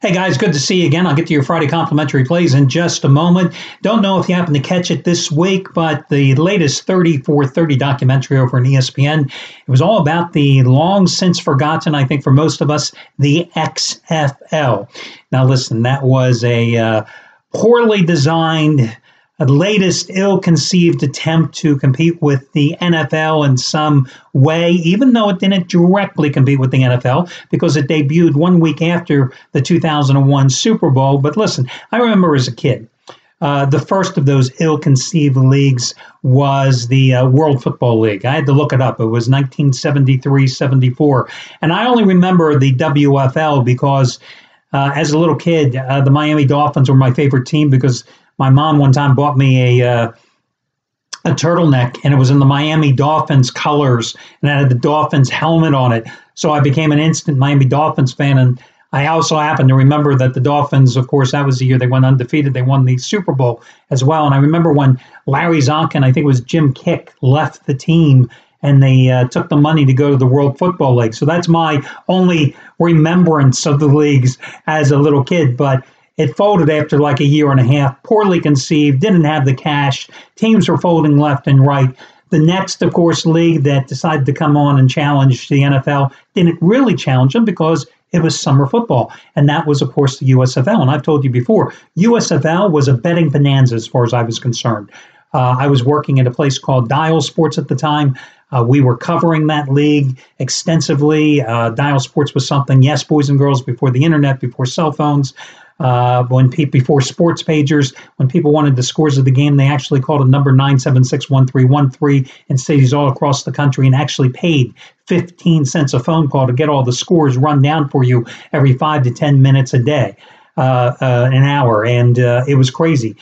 Hey guys, good to see you again. I'll get to your Friday complimentary plays in just a moment. Don't know if you happen to catch it this week, but the latest 30 for 30 documentary over on ESPN, it was all about the long since forgotten, I think for most of us, the XFL. Now listen, that was a poorly designed, latest ill-conceived attempt to compete with the NFL in some way, even though it didn't directly compete with the NFL because it debuted 1 week after the 2001 Super Bowl. But listen, I remember as a kid, the first of those ill-conceived leagues was the World Football League. I had to look it up. It was 1973-74. And I only remember the WFL because as a little kid, the Miami Dolphins were my favorite team because my mom one time bought me a turtleneck, and it was in the Miami Dolphins colors, and it had the Dolphins helmet on it. So I became an instant Miami Dolphins fan, and I also happen to remember that the Dolphins, of course, that was the year they went undefeated. They won the Super Bowl as well. And I remember when Larry Zonkin, I think it was Jim Kick, left the team, and they took the money to go to the World Football League. So that's my only remembrance of the leagues as a little kid. But it folded after like a year and a half, poorly conceived, didn't have the cash. Teams were folding left and right. The next, of course, league that decided to come on and challenge the NFL didn't really challenge them because it was summer football. And that was, of course, the USFL. And I've told you before, USFL was a betting bonanza as far as I was concerned. I was working at a place called Dial Sports at the time. We were covering that league extensively. Dial Sports was something, yes, boys and girls, before the internet, before cell phones. Before sports pagers, when people wanted the scores of the game, they actually called a number 976-1313 in cities all across the country and actually paid 15 cents a phone call to get all the scores run down for you every 5 to 10 minutes a day, an hour. And it was crazy.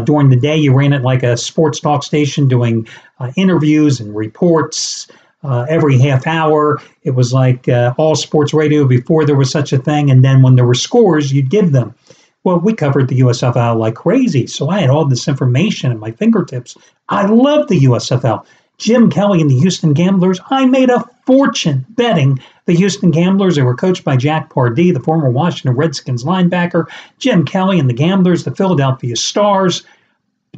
During the day, you ran it like a sports talk station doing interviews and reports. Every half hour, it was like all sports radio before there was such a thing. And then when there were scores, you'd give them. Well, we covered the USFL like crazy. So I had all this information at my fingertips. I loved the USFL. Jim Kelly and the Houston Gamblers, I made a fortune betting the Houston Gamblers. They were coached by Jack Pardee, the former Washington Redskins linebacker. Jim Kelly and the Gamblers, the Philadelphia Stars.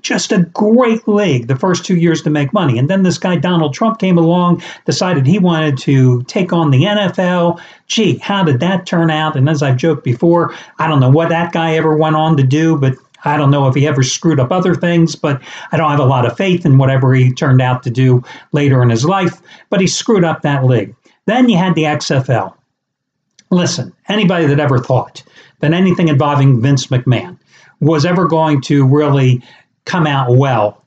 Just a great league the first 2 years to make money. And then this guy, Donald Trump, came along, decided he wanted to take on the NFL. Gee, how did that turn out? And as I've joked before, I don't know what that guy ever went on to do, but I don't know if he ever screwed up other things, but I don't have a lot of faith in whatever he turned out to do later in his life. But he screwed up that league. Then you had the XFL. Listen, anybody that ever thought that anything involving Vince McMahon was ever going to really come out well,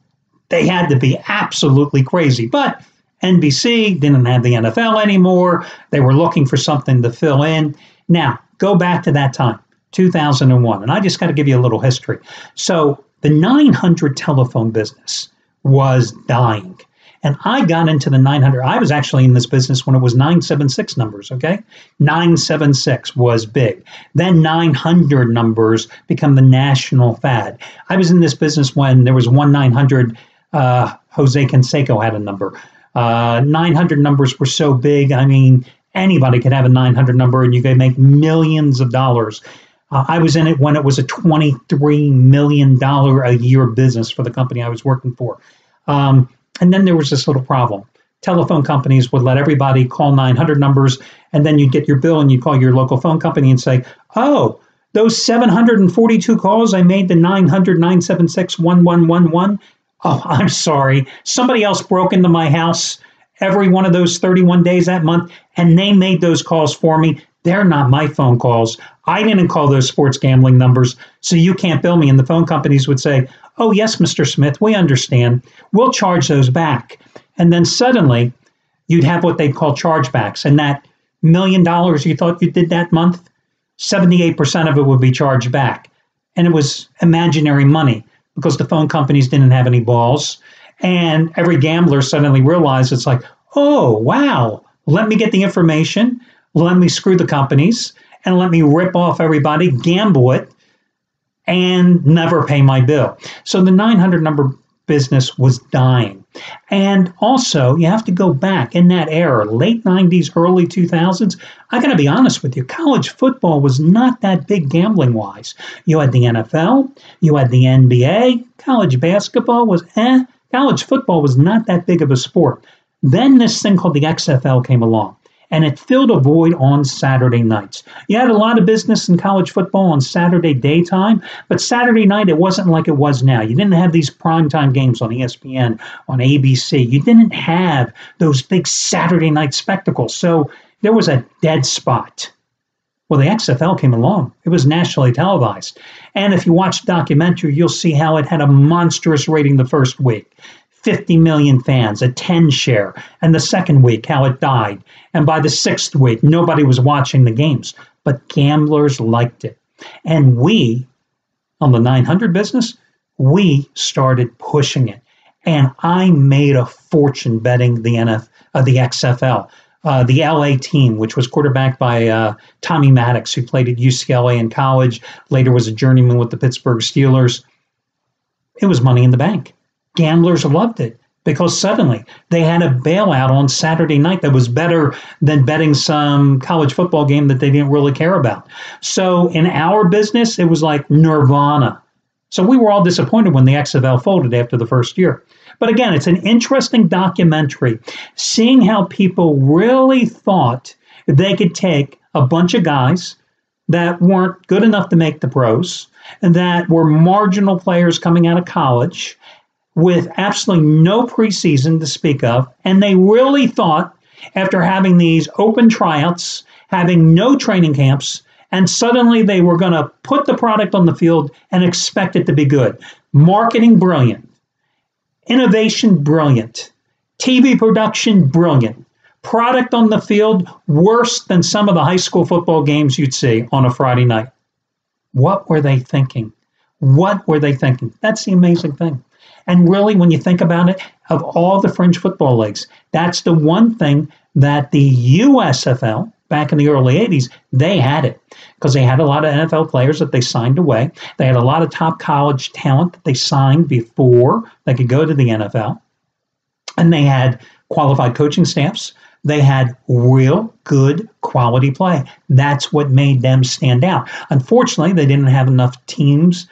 they had to be absolutely crazy. But NBC didn't have the NFL anymore. They were looking for something to fill in. Now, go back to that time, 2001. And I just got to give you a little history. So the 900 telephone business was dying. And I got into the 900. I was actually in this business when it was 976 numbers, okay? 976 was big. Then 900 numbers become the national fad. I was in this business when there was 1-900. Jose Canseco had a number. 900 numbers were so big. I mean, anybody could have a 900 number and you could make millions of dollars. I was in it when it was a $23 million a year business for the company I was working for. And then there was this little problem. Telephone companies would let everybody call 900 numbers, and then you'd get your bill and you'd call your local phone company and say, oh, those 742 calls I made to 900-976-1111. Oh, I'm sorry. Somebody else broke into my house every one of those 31 days that month, and they made those calls for me. They're not my phone calls. I didn't call those sports gambling numbers, so you can't bill me. And the phone companies would say, oh, yes, Mr. Smith, we understand. We'll charge those back. And then suddenly you'd have what they call chargebacks. And that $1 million you thought you did that month, 78% of it would be charged back. And it was imaginary money because the phone companies didn't have any balls. And every gambler suddenly realized it's like, oh, wow, let me get the information. Let me screw the companies and let me rip off everybody, gamble it, and never pay my bill. So the 900 number business was dying. And also, you have to go back in that era, late 90s, early 2000s. I got to be honest with you, college football was not that big gambling wise. You had the NFL, you had the NBA, college basketball was college football was not that big of a sport. Then this thing called the XFL came along, and it filled a void on Saturday nights. You had a lot of business in college football on Saturday daytime, but Saturday night, it wasn't like it was now. You didn't have these primetime games on ESPN, on ABC. You didn't have those big Saturday night spectacles. So there was a dead spot. Well, the XFL came along. It was nationally televised. And if you watch the documentary, you'll see how it had a monstrous rating the first week. 50 million fans, a 10 share. And the second week, how it died. And by the sixth week, nobody was watching the games. But gamblers liked it. And we, on the 900 business, we started pushing it. And I made a fortune betting the XFL. The LA team, which was quarterbacked by Tommy Maddox, who played at UCLA in college, later was a journeyman with the Pittsburgh Steelers. It was money in the bank. Gamblers loved it because suddenly they had a bailout on Saturday night that was better than betting some college football game that they didn't really care about. So in our business, it was like nirvana. So we were all disappointed when the XFL folded after the first year. But again, it's an interesting documentary, seeing how people really thought they could take a bunch of guys that weren't good enough to make the pros, and that were marginal players coming out of college with absolutely no preseason to speak of, and they really thought, after having these open tryouts, having no training camps, and suddenly they were going to put the product on the field and expect it to be good. Marketing, brilliant. Innovation, brilliant. TV production, brilliant. Product on the field, worse than some of the high school football games you'd see on a Friday night. What were they thinking? What were they thinking? That's the amazing thing. And really, when you think about it, of all the fringe football leagues, that's the one thing that the USFL, back in the early 80s, they had it. Because they had a lot of NFL players that they signed away. They had a lot of top college talent that they signed before they could go to the NFL. And they had qualified coaching staffs. They had real good quality play. That's what made them stand out. Unfortunately, they didn't have enough teams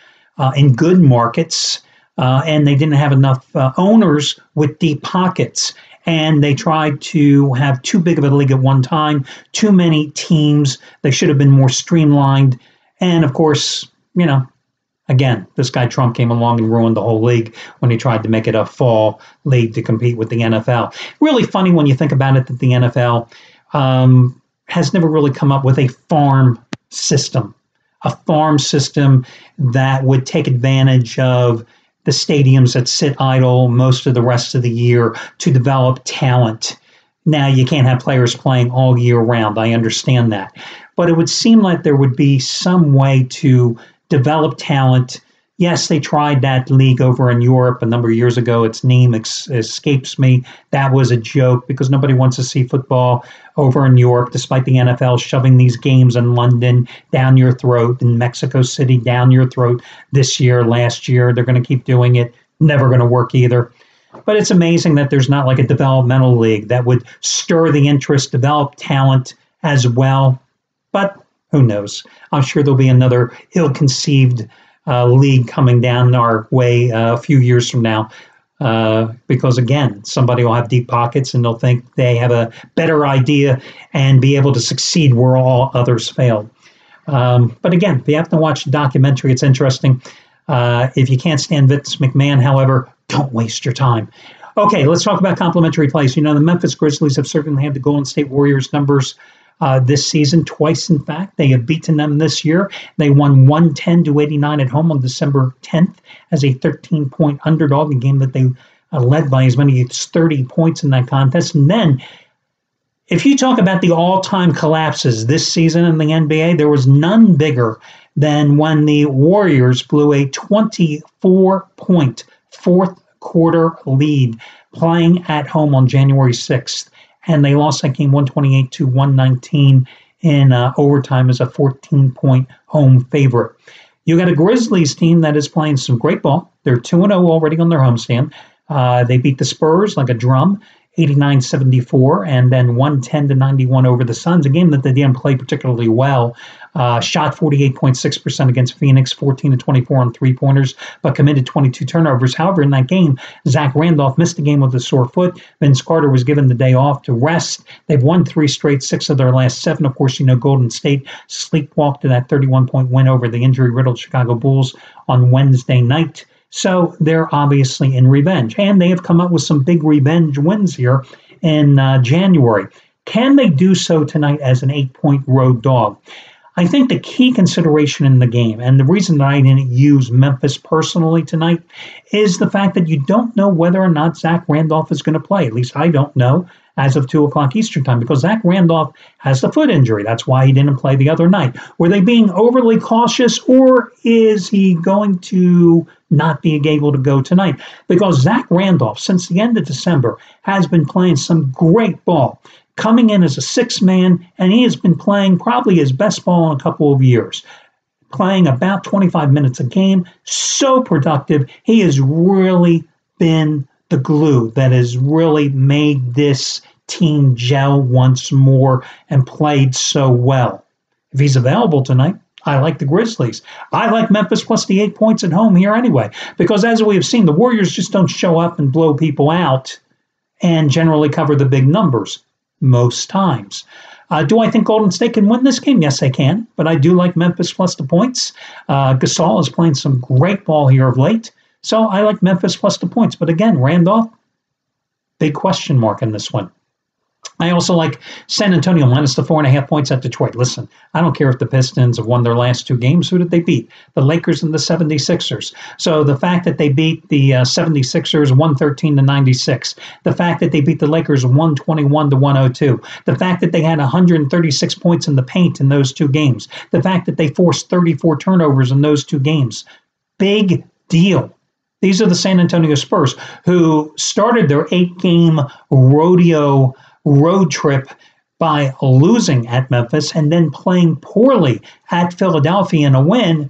in good markets, and they didn't have enough owners with deep pockets. And they tried to have too big of a league at one time, too many teams. They should have been more streamlined. And of course, you know, again, this guy Trump came along and ruined the whole league when he tried to make it a fall league to compete with the NFL. Really funny when you think about it that the NFL has never really come up with a farm system that would take advantage of the stadiums that sit idle most of the rest of the year to develop talent. Now, you can't have players playing all year round. I understand that. But it would seem like there would be some way to develop talent. Yes, they tried that league over in Europe a number of years ago. Its name escapes me. That was a joke because nobody wants to see football over in Europe, despite the NFL shoving these games in London down your throat, in Mexico City down your throat this year, last year. They're going to keep doing it. Never going to work either. But it's amazing that there's not like a developmental league that would stir the interest, develop talent as well. But who knows? I'm sure there'll be another ill-conceived league coming down our way a few years from now. Because again, somebody will have deep pockets and they'll think they have a better idea and be able to succeed where all others failed. But again, if you have to watch the documentary, it's interesting. If you can't stand Vince McMahon, however, don't waste your time. Okay, let's talk about complimentary plays. You know, the Memphis Grizzlies have certainly had the Golden State Warriors numbers this season, twice, in fact. They have beaten them this year. They won 110-89 at home on December 10th as a 13-point underdog, a game that they led by as many as 30 points in that contest. And then, if you talk about the all-time collapses this season in the NBA, there was none bigger than when the Warriors blew a 24-point fourth quarter lead playing at home on January 6th. And they lost that game 128-119 in overtime as a 14-point home favorite. You got a Grizzlies team that is playing some great ball. They're 2-0 already on their homestand. They beat the Spurs like a drum, 89-74, and then 110-91 over the Suns, a game that they didn't play particularly well. Shot 48.6% against Phoenix, 14-24 on three-pointers, but committed 22 turnovers. However, in that game, Zach Randolph missed the game with a sore foot. Vince Carter was given the day off to rest. They've won 3 straight, 6 of their last 7. Of course, Golden State sleepwalked to that 31-point win over the injury-riddled Chicago Bulls on Wednesday night. So they're obviously in revenge. And they have come up with some big revenge wins here in January. Can they do so tonight as an 8-point road dog? I think the key consideration in the game, and the reason that I didn't use Memphis personally tonight, is the fact that you don't know whether or not Zach Randolph is going to play. At least I don't know as of 2 o'clock Eastern time, because Zach Randolph has the foot injury. That's why he didn't play the other night. Were they being overly cautious, or is he going to not be able to go tonight? Because Zach Randolph, since the end of December, has been playing some great ball, coming in as a 6-man, and he has been playing probably his best ball in a couple of years, playing about 25 minutes a game, so productive. He has really been the glue that has really made this team gel once more and played so well. If he's available tonight, I like the Grizzlies. I like Memphis plus the 8 points at home here anyway, because as we have seen, the Warriors just don't show up and blow people out and generally cover the big numbers most times. Do I think Golden State can win this game? Yes, they can, but I do like Memphis plus the points. Gasol is playing some great ball here of late, so I like Memphis plus the points. But again, Randolph, big question mark in this one. I also like San Antonio minus the 4.5 points at Detroit. Listen, I don't care if the Pistons have won their last 2 games. Who did they beat? The Lakers and the 76ers. So the fact that they beat the 76ers 113-96, the fact that they beat the Lakers 121-102, the fact that they had 136 points in the paint in those 2 games, the fact that they forced 34 turnovers in those 2 games, big deal. These are the San Antonio Spurs, who started their 8-game rodeo road trip by losing at Memphis and then playing poorly at Philadelphia in a win.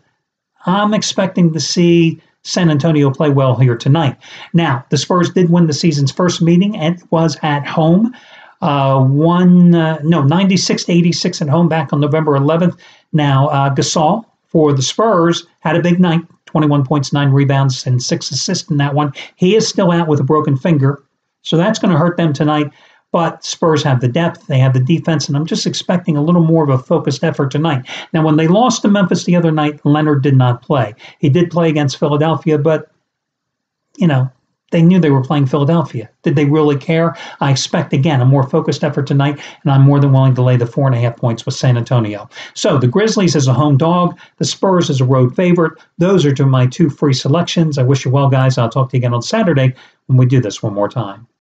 I'm expecting to see San Antonio play well here tonight. Now, the Spurs did win the season's first meeting, and it was at home. 96-86 at home back on November 11th. Now, Gasol for the Spurs had a big night, 21 points, 9 rebounds, and 6 assists in that one. He is still out with a broken finger, so that's going to hurt them tonight. But Spurs have the depth, they have the defense, and I'm just expecting a little more of a focused effort tonight. Now, when they lost to Memphis the other night, Leonard did not play. He did play against Philadelphia, but, they knew they were playing Philadelphia. Did they really care? I expect, again, a more focused effort tonight, and I'm more than willing to lay the 4.5 points with San Antonio. So the Grizzlies as a home dog, the Spurs as a road favorite. Those are my 2 free selections. I wish you well, guys. I'll talk to you again on Saturday when we do this one more time.